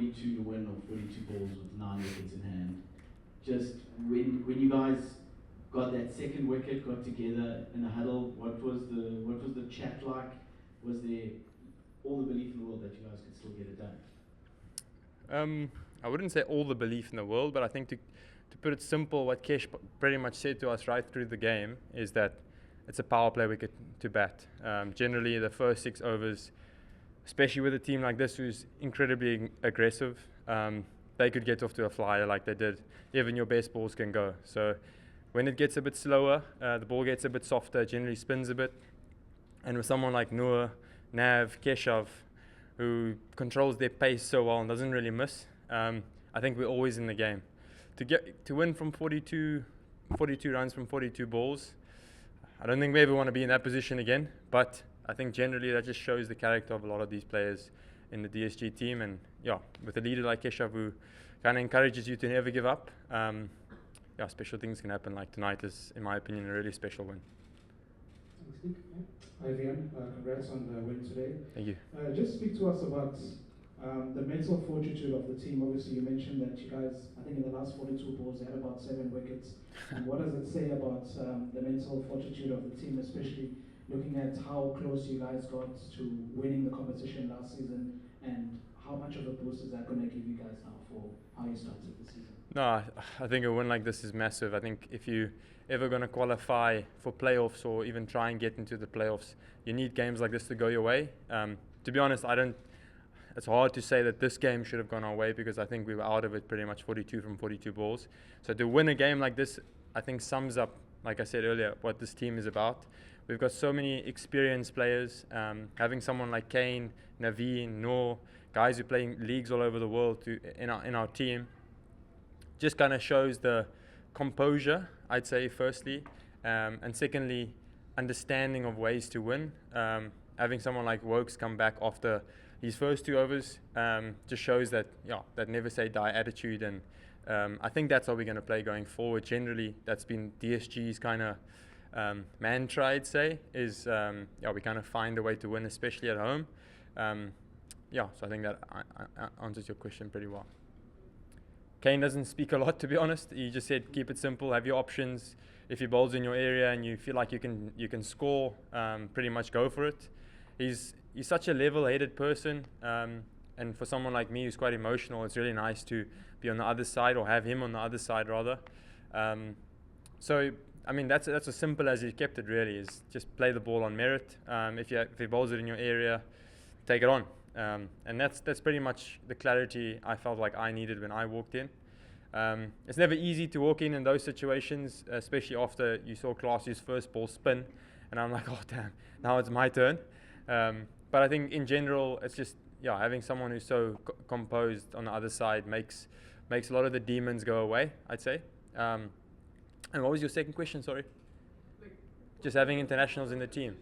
42 to win or 42 balls with 9 wickets in hand. Just when you guys got that second wicket, got together in a huddle, what was the chat like? Was there all the belief in the world that you guys could still get it done? I wouldn't say all the belief in the world, but I think to put it simple, what Kesh pretty much said to us right through the game is that it's a power play wicket to bat. Generally, the first 6 overs, especially with a team like this who's incredibly aggressive, they could get off to a flyer like they did. Even your best balls can go. So when it gets a bit slower, the ball gets a bit softer, generally spins a bit. And with someone like Noor, Nav, Keshav, who controls their pace so well and doesn't really miss, I think we're always in the game. To win from 42 runs from 42 balls, I don't think we ever want to be in that position again, but I think generally that just shows the character of a lot of these players in the DSG team. And yeah, with a leader like Keshav who kind of encourages you to never give up, yeah, special things can happen. Like tonight is, in my opinion, a really special win. Hi Wiaan, congrats on the win today. Thank you. Just speak to us about the mental fortitude of the team. Obviously, you mentioned that you guys, I think in the last 42 balls, they had about 7 wickets. And what does it say about the mental fortitude of the team, especially looking at how close you guys got to winning the competition last season, and how much of a boost is that going to give you guys now for how you started the season? No, I think a win like this is massive. I think if you ever going to qualify for playoffs or even try and get into the playoffs, you need games like this to go your way. To be honest, it's hard to say that this game should have gone our way because I think we were out of it pretty much 42 from 42 balls. So to win a game like this, I think sums up, like I said earlier, what this team is about. We've got so many experienced players. Having someone like Kane, Naveen, Noor, guys who play in leagues all over the world in our team, just kind of shows the composure, I'd say, firstly, and secondly, understanding of ways to win. Having someone like Wokes come back after his first 2 overs just shows that, yeah, that never say die attitude, and I think that's how we're going to play going forward. Generally, that's been DSG's kind of mantra, I'd say, is yeah, we kind of find a way to win, especially at home. Yeah, so I think that answers your question pretty well. Kane doesn't speak a lot, to be honest. He just said, keep it simple, have your options. If he bowls in your area and you feel like you can score, pretty much go for it. He's such a level-headed person, and for someone like me who's quite emotional, it's really nice to be on the other side, or have him on the other side rather. So I mean, that's as simple as he kept it, really, is just play the ball on merit. If he bowls it in your area, take it on. And that's pretty much the clarity I felt like I needed when I walked in. It's never easy to walk in those situations, especially after you saw Classie's first ball spin, and I'm like, oh damn, now it's my turn. But I think in general, it's just, yeah, having someone who's so composed on the other side makes a lot of the demons go away, I'd say. And what was your second question, sorry? Just having internationals in the team.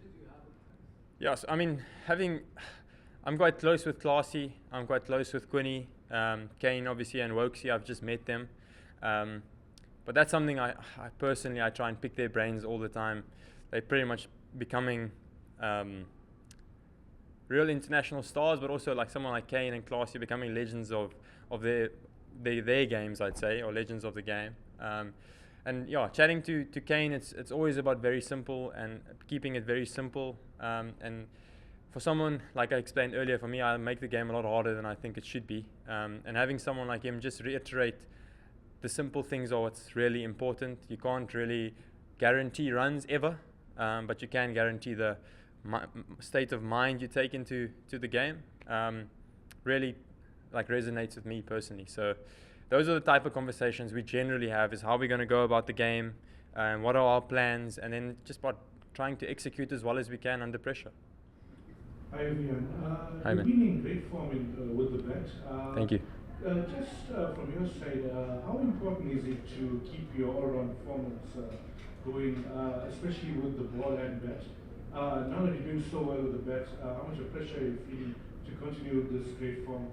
Yes, I mean, I'm quite close with Classie, I'm quite close with Quinny, Kane obviously, and Wokesy. I've just met them. But that's something I personally try and pick their brains all the time. They're pretty much becoming real international stars, but also like someone like Kane and Classie becoming legends of their games, I'd say, or legends of the game. And yeah, chatting to Kane, it's always about very simple and keeping it very simple. And for someone, like I explained earlier, for me, I make the game a lot harder than I think it should be. And having someone like him just reiterate the simple things are what's really important. You can't really guarantee runs ever, but you can guarantee the state of mind you take into the game. Really like resonates with me personally. So those are the type of conversations we generally have, is how we're going to go about the game, and what are our plans, and then just about trying to execute as well as we can under pressure. Hi Wiaan. Hi, you've man. been in great form with the bat. Thank you. Just from your side, how important is it to keep your all-round performance going, especially with the ball and bat? Now that you're doing so well with the bat, how much of pressure are you feeling to continue with this great form?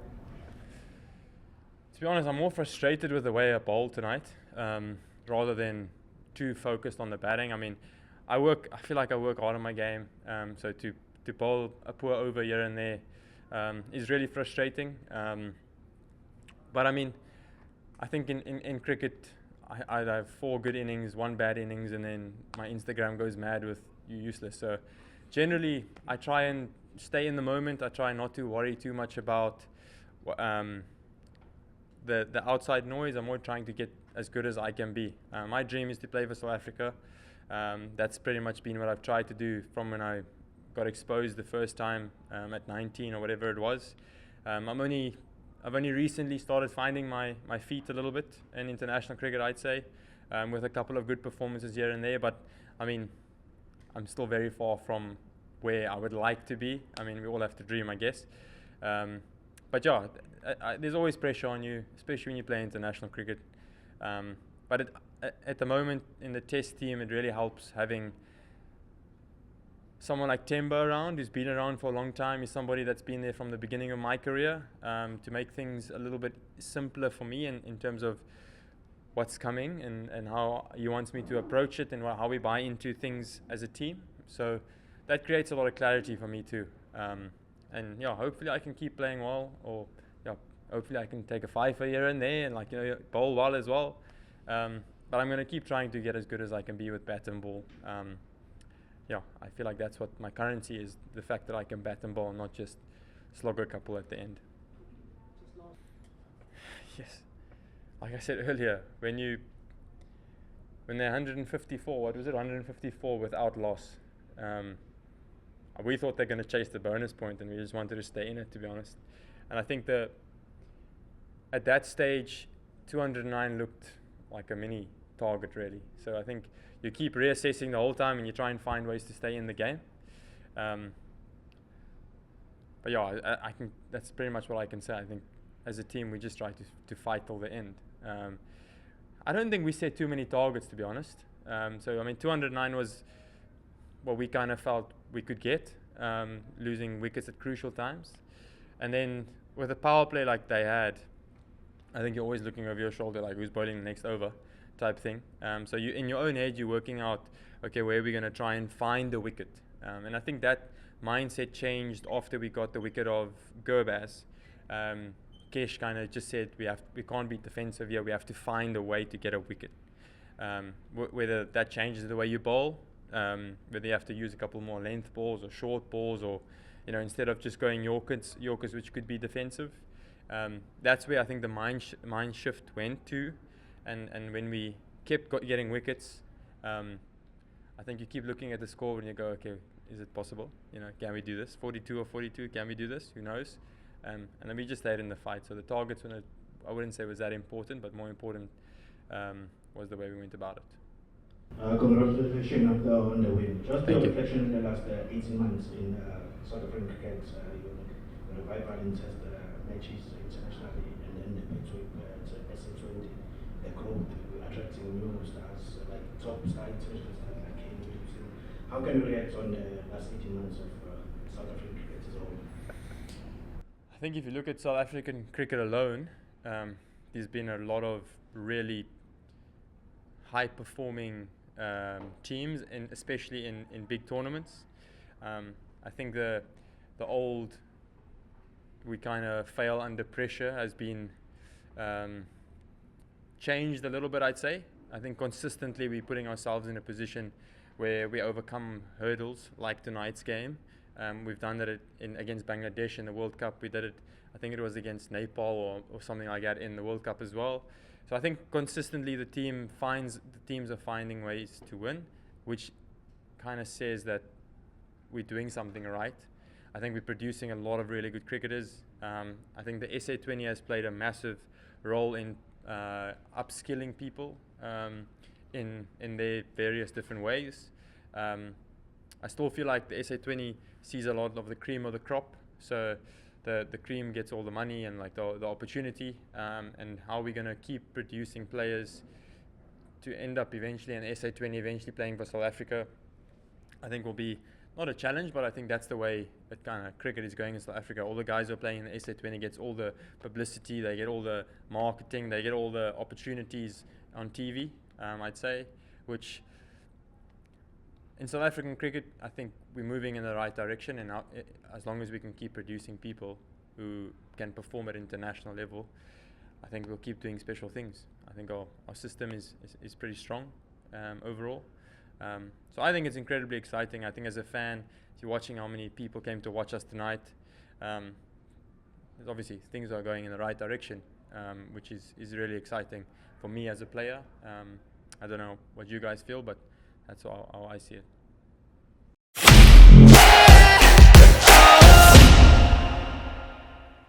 To be honest, I'm more frustrated with the way I bowled tonight, rather than too focused on the batting. I mean, I feel like I work hard on my game, so to bowl a poor over here and there is really frustrating. But I mean, I think in cricket, I have 4 good innings, 1 bad innings, and then my Instagram goes mad with you useless. So generally, I try and stay in the moment. I try not to worry too much about the outside noise. I'm more trying to get as good as I can be. My dream is to play for South Africa. That's pretty much been what I've tried to do from when I got exposed the first time at 19 or whatever it was. I've only recently started finding my feet a little bit in international cricket, I'd say, with a couple of good performances here and there. But I mean, I'm still very far from where I would like to be. I mean, we all have to dream, I guess. But yeah, there's always pressure on you, especially when you play international cricket. But at the moment in the test team, it really helps having someone like Temba around, who's been around for a long time. He's somebody that's been there from the beginning of my career, to make things a little bit simpler for me in terms of what's coming and how he wants me to approach it and how we buy into things as a team. So that creates a lot of clarity for me too. And yeah, hopefully I can keep playing well, or yeah, hopefully I can take a 5 here and there and bowl well as well. But I'm going to keep trying to get as good as I can be with bat and ball. Yeah, I feel like that's what my currency is, the fact that I can bat and ball and not just slog a couple at the end. Yes, like I said earlier, when they're 154, what was it, 154 without loss, we thought they're going to chase the bonus point and we just wanted to stay in it, to be honest. And I think that at that stage, 209 looked like a mini target, really. So I think you keep reassessing the whole time and you try and find ways to stay in the game. But yeah, I think that's pretty much what I can say. I think as a team, we just try to fight till the end. I don't think we set too many targets, to be honest. So I mean, 209 was what we kind of felt we could get, losing wickets at crucial times. And then with a power play like they had, I think you're always looking over your shoulder, like who's bowling the next over type thing. So you, in your own head, you're working out, okay, where are we going to try and find the wicket? And I think that mindset changed after we got the wicket of Gurbaz. Kesh kind of just said, we can't be defensive here, we have to find a way to get a wicket. Whether that changes the way you bowl, whether you have to use a couple more length balls or short balls, or instead of just going Yorkers which could be defensive. That's where I think the mind shift went to, and when we kept getting wickets, I think you keep looking at the score and you go, okay, is it possible? Can we do this? 42 or 42, can we do this? Who knows? And then we just stayed in the fight. So the targets, I wouldn't say was that important, but more important was the way we went about it. Congratulations on the win. Just Thank your you. reflection in the last 18 months in South African cricket, your revival in test matches internationally, and then the Betway SA20, the growth, attracting new stars, like top star international stars like Kane Williamson. How can you react on the last 18 months of South African cricket as a whole? I think if you look at South African cricket alone, there's been a lot of really high-performing teams, especially in big tournaments. I think the old we kind of fail under pressure has been changed a little bit, I'd say. I think consistently we're putting ourselves in a position where we overcome hurdles like tonight's game. We've done that against Bangladesh in the World Cup. We did it, I think it was against Nepal or something like that in the World Cup as well. So I think consistently the teams are finding ways to win, which kind of says that we're doing something right. I think we're producing a lot of really good cricketers. I think the SA20 has played a massive role in upskilling people in their various different ways. I still feel like the SA20 sees a lot of the cream of the crop. So the cream gets all the money and like the opportunity, and how we're going to keep producing players to end up eventually in SA20, eventually playing for South Africa, I think will be not a challenge, but I think that's the way that kind of cricket is going in South Africa. All the guys who are playing in the SA20 gets all the publicity, they get all the marketing, they get all the opportunities on TV, I'd say, which in South African cricket, I think we're moving in the right direction, and as long as we can keep producing people who can perform at international level, I think we'll keep doing special things. I think our system is pretty strong overall. So I think it's incredibly exciting. I think as a fan, if you're watching how many people came to watch us tonight, obviously things are going in the right direction, which is really exciting for me as a player. I don't know what you guys feel, but that's how I see it.